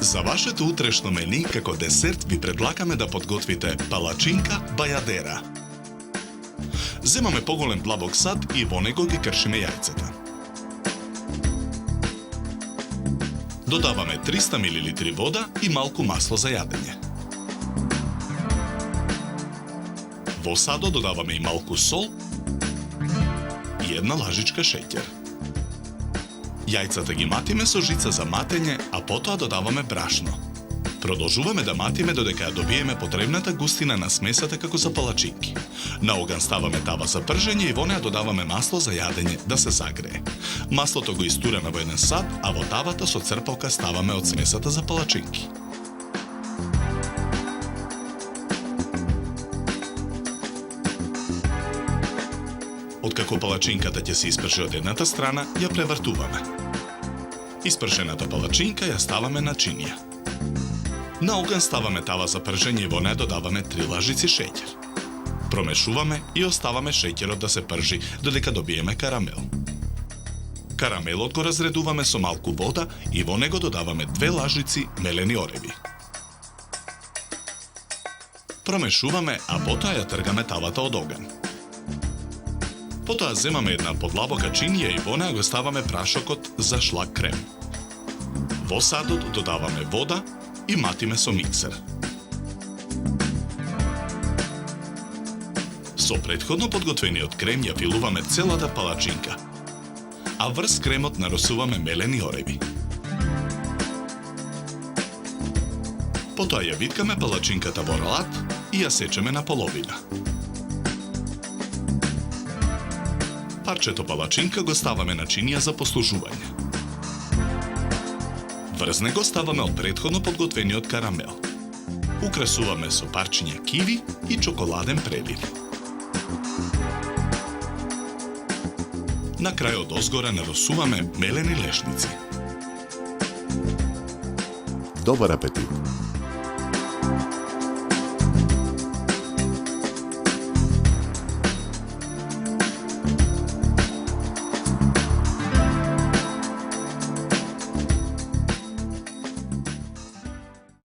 За вашето утрешно мени, како десерт, ви предлагаме да подготвите палачинка бајадера. Земаме поголем длабок сад и во него ги кршиме јајцата. Додаваме 300 мл вода и малку масло за јадење. Во садот додаваме и малку сол и една лажичка шеќер. Јајцата ги матиме со жица за матење, а потоа додаваме брашно. Продолжуваме да матиме додека ја добиеме потребната густина на смесата како за палачинки. На оган ставаме тава за пржење и во неа додаваме масло за јадење да се загрее. Маслото го истураме во еден сад, а во тавата со црпалка ставаме од смесата за палачинки. Откако палачинката ќе се испржи од едната страна, ја превртуваме. Испржената палачинка ја ставаме на чинија. На оган ставаме тава за пржење и во неа додаваме 3 лажици шеќер. Промешуваме и оставаме шеќерот да се пржи додека добиеме карамел. Карамелот го разредуваме со малку вода и во него додаваме 2 лажици мелени ореви. Промешуваме, а потоа ја тргаме тавата од оган. Потоа земаме една подлабока чинија и во неа го ставаме прашокот за шлак крем. Во садот додаваме вода и матиме со миксер. Со претходно подготвениот крем ја филуваме целата палачинка, а врз кремот наросуваме мелени ореви. Потоа ја виткаме палачинката во ролат и ја сечеме на половина. Парчето палачинка го ставаме на чинија за послужување. Врз него ставаме од претходно подготвениот карамел. Украсуваме со парчиња киви и чоколаден прелив. На крај од озгора наросуваме мелени лешници. Добар апетит!